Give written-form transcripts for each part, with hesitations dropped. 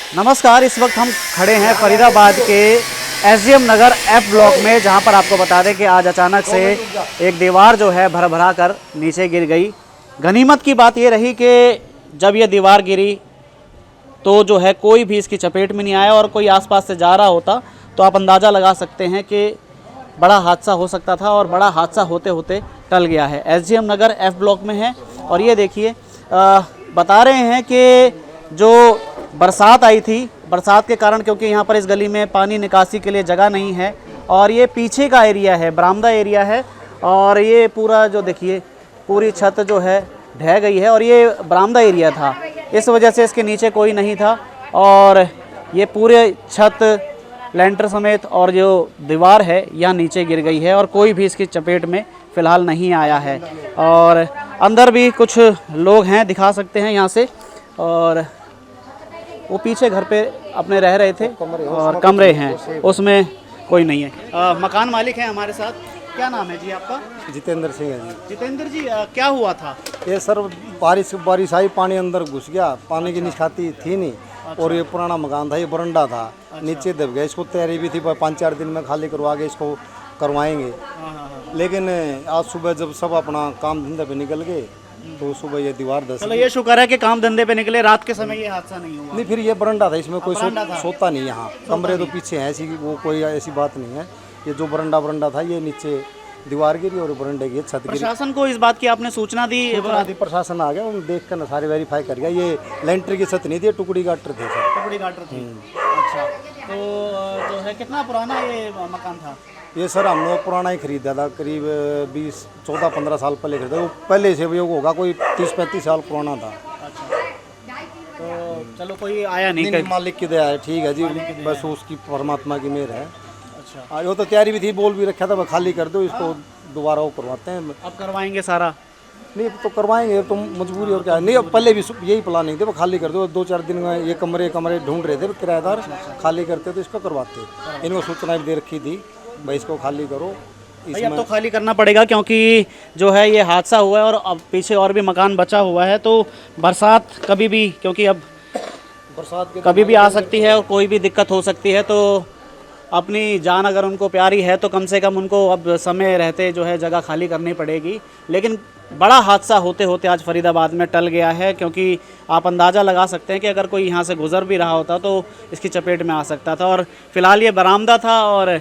नमस्कार, इस वक्त हम खड़े हैं फरीदाबाद के एसडीएम नगर एफ ब्लॉक में, जहां पर आपको बता दें कि आज अचानक से एक दीवार जो है भर भरा कर नीचे गिर गई। गनीमत की बात ये रही कि जब ये दीवार गिरी तो जो है कोई भी इसकी चपेट में नहीं आया, और कोई आसपास से जा रहा होता तो आप अंदाज़ा लगा सकते हैं कि बड़ा हादसा हो सकता था, और बड़ा हादसा होते होते टल गया है। एसडीएम नगर एफ ब्लॉक में है, और ये देखिए बता रहे हैं कि जो बरसात आई थी, बरसात के कारण क्योंकि यहाँ पर इस गली में पानी निकासी के लिए जगह नहीं है, और ये पीछे का एरिया है, बरामदा एरिया है, और ये पूरा जो देखिए पूरी छत जो है ढह गई है, और ये बरामदा एरिया था, इस वजह से इसके नीचे कोई नहीं था, और ये पूरे छत लेंटर समेत और जो दीवार है यहाँ नीचे गिर गई है, और कोई भी इसकी चपेट में फ़िलहाल नहीं आया है। और अंदर भी कुछ लोग हैं, दिखा सकते हैं यहाँ से, और वो पीछे घर पे अपने रह रहे थे, और कमरे हैं उसमें कोई नहीं है। मकान मालिक हैं हमारे साथ। क्या नाम है जी आपका? जितेंद्र सिंह है जी। जितेंद्र जी, क्या हुआ था? ये सर बारिश आई, पानी अंदर घुस गया, पानी की निकासी थी नहीं। अच्छा। और ये पुराना मकान था, ये बरंडा था। अच्छा। नीचे दब गया, इसको तैयारी भी थी 5-4 दिन में खाली करवा के इसको करवाएंगे। लेकिन आज सुबह जब सब अपना काम धंधे पे निकल गए तो सुबह ये दीवार धस। चलो ये शुक्र है कि काम धंधे पे निकले, रात के समय ये हादसा नहीं हुआ। नहीं, फिर ये बरंडा था, इसमें कोई सोता नहीं। यहाँ कमरे तो पीछे हैं, ऐसी वो कोई ऐसी बात नहीं है। ये जो बरंडा था, ये नीचे दीवार गिरी और बरंडे की छत गिरी। प्रशासन को इस बात की आपने सूचना दी? प्रशासन आ गया, उन्होंने देख कर सारे वेरीफाई कर गया। ये लेंटर की छत नहीं थी, टुकड़ी गाटर थे सर। टुकड़ी गाटर थे। अच्छा, तो जो है कितना पुराना ये मकान था? ये सर हमने पुराना ही खरीदा था, करीब 14-15 साल पहले खरीदा। वो पहले से भी होगा, कोई 30-35 साल पुराना था। अच्छा, तो चलो कोई आया नहीं, मालिक की दया है। ठीक है जी, बस उसकी परमात्मा की मेहर है। अच्छा, आज वो तो तैयारी भी थी, बोल भी रखा था खाली कर दो इसको, दोबारा वो करवाते हैं। अब करवाएंगे सारा? नहीं तो करवाएंगे, तो मजबूरी और क्या है। नहीं, अब पहले भी यही प्लानिंग थे, वो खाली कर दो। 2-4 दिन में ये कमरे ढूंढ रहे थे किराएदार। खाली करते तो इसको करवाते। इनको सूचना भी दे रखी थी, भाई इसको खाली करो। अब तो खाली करना पड़ेगा, क्योंकि जो है ये हादसा हुआ है, और अब पीछे और भी मकान बचा हुआ है, तो बरसात कभी भी, क्योंकि अब बरसात कभी भी आ सकती है और कोई भी दिक्कत हो सकती है, तो अपनी जान अगर उनको प्यारी है तो कम से कम उनको अब समय रहते जो है जगह खाली करनी पड़ेगी। लेकिन बड़ा हादसा होते होते आज फरीदाबाद में टल गया है, क्योंकि आप अंदाज़ा लगा सकते हैं कि अगर कोई यहाँ से गुज़र भी रहा होता तो इसकी चपेट में आ सकता था। और फिलहाल ये बरामदा था, और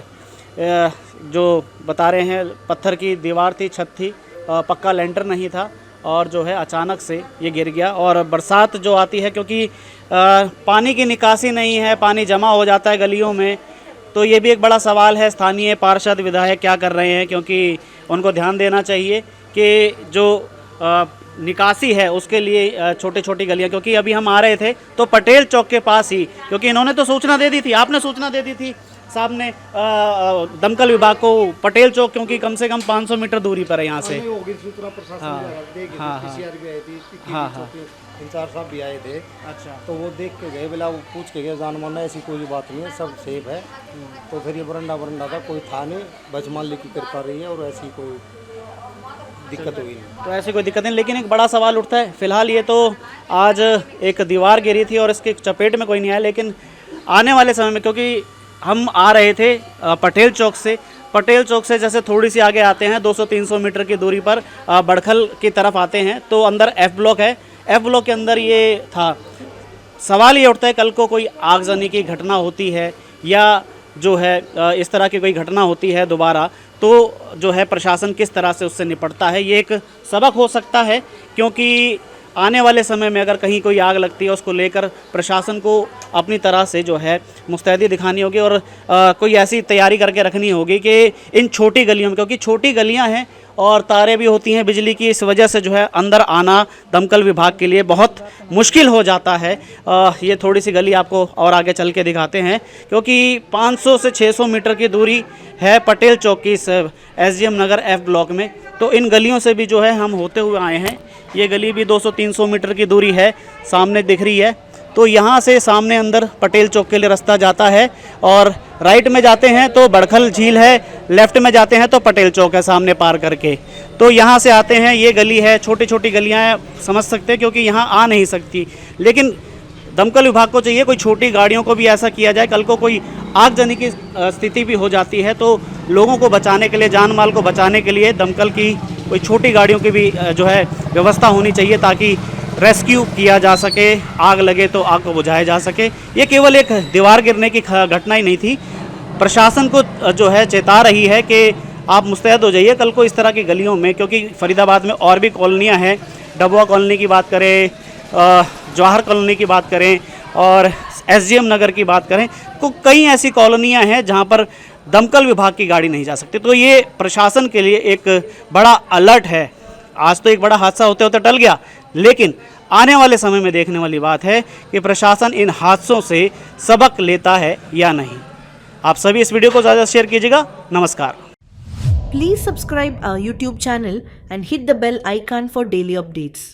जो बता रहे हैं पत्थर की दीवार थी, छत थी, पक्का लेंटर नहीं था, और जो है अचानक से ये गिर गया। और बरसात जो आती है, क्योंकि पानी की निकासी नहीं है, पानी जमा हो जाता है गलियों में, तो ये भी एक बड़ा सवाल है। स्थानीय पार्षद विधायक क्या कर रहे हैं, क्योंकि उनको ध्यान देना चाहिए कि जो निकासी है उसके लिए छोटी छोटी गलियां, क्योंकि अभी हम आ रहे थे तो पटेल चौक के पास ही, क्योंकि इन्होंने तो सूचना दे दी थी, आपने सूचना दे दी थी साहब ने दमकल विभाग को, पटेल चौक क्योंकि कम से कम 500 मीटर दूरी पर है यहाँ से। हाँ, इंचार्ज साहब भी आए थे। अच्छा, तो वो देख के गए, बोला वो पूछ के गए, जान मानना ऐसी कोई बात नहीं है, सब सेफ है। तो फिर ये बरंडा था, कोई था नहीं, बच मालिक की कृपा रही है, और ऐसी कोई दिक्कत हुई नहीं। तो ऐसी कोई दिक्कत नहीं, लेकिन एक बड़ा सवाल उठता है। फिलहाल ये तो आज एक दीवार गिरी थी और इसके चपेट में कोई नहीं आया, लेकिन आने वाले समय में, क्योंकि हम आ रहे थे पटेल चौक से जैसे थोड़ी सी आगे आते हैं 200-300 मीटर की दूरी पर बड़खल की तरफ आते हैं, तो अंदर एफ ब्लॉक है। एफ ब्लॉक के अंदर ये था। सवाल ये उठता है, कल को कोई आगजनी की घटना होती है, या जो है इस तरह की कोई घटना होती है दोबारा, तो जो है प्रशासन किस तरह से उससे निपटता है, ये एक सबक हो सकता है। क्योंकि आने वाले समय में अगर कहीं कोई आग लगती है, उसको लेकर प्रशासन को अपनी तरह से जो है मुस्तैदी दिखानी होगी, और कोई ऐसी तैयारी करके रखनी होगी कि इन छोटी गलियों में, क्योंकि छोटी गलियां हैं और तारें भी होती हैं बिजली की, इस वजह से जो है अंदर आना दमकल विभाग के लिए बहुत मुश्किल हो जाता है। ये थोड़ी सी गली आपको और आगे चल के दिखाते हैं, क्योंकि 500 से 600 मीटर की दूरी है पटेल चौक की इस एसडीएम नगर एफ ब्लॉक में। तो इन गलियों से भी जो है हम होते हुए आए हैं। ये गली भी 200-300 मीटर की दूरी है, सामने दिख रही है। तो यहाँ से सामने अंदर पटेल चौक के लिए रास्ता जाता है, और राइट में जाते हैं तो बड़खल झील है, लेफ्ट में जाते हैं तो पटेल चौक है सामने पार करके। तो यहाँ से आते हैं, ये गली है, छोटी छोटी गलियाँ समझ सकते हैं, क्योंकि यहाँ आ नहीं सकती। लेकिन दमकल विभाग को चाहिए कोई छोटी गाड़ियों को भी ऐसा किया जाए, कल को कोई आगजनी की स्थिति भी हो जाती है तो लोगों को बचाने के लिए, जान माल को बचाने के लिए दमकल की कोई छोटी गाड़ियों की भी जो है व्यवस्था होनी चाहिए ताकि रेस्क्यू किया जा सके, आग लगे तो आग को बुझाया जा सके। ये केवल एक दीवार गिरने की घटना ही नहीं थी, प्रशासन को जो है चेता रही है कि आप मुस्तैद हो जाइए कल को इस तरह की गलियों में, क्योंकि फरीदाबाद में और भी कॉलोनियाँ हैं, डबुआ कॉलोनी की बात करें, जवाहर कॉलोनी की बात करें और SGM नगर की बात करें, तो कई ऐसी कॉलोनियाँ हैं जहाँ पर दमकल विभाग की गाड़ी नहीं जा सकती। तो ये प्रशासन के लिए एक बड़ा अलर्ट है। आज तो एक बड़ा हादसा होते होते टल गया, लेकिन आने वाले समय में देखने वाली बात है कि प्रशासन इन हादसों से सबक लेता है या नहीं। आप सभी इस वीडियो को ज़्यादा शेयर कीजिएगा। नमस्कार। Please subscribe our YouTube channel and hit the bell icon for daily updates.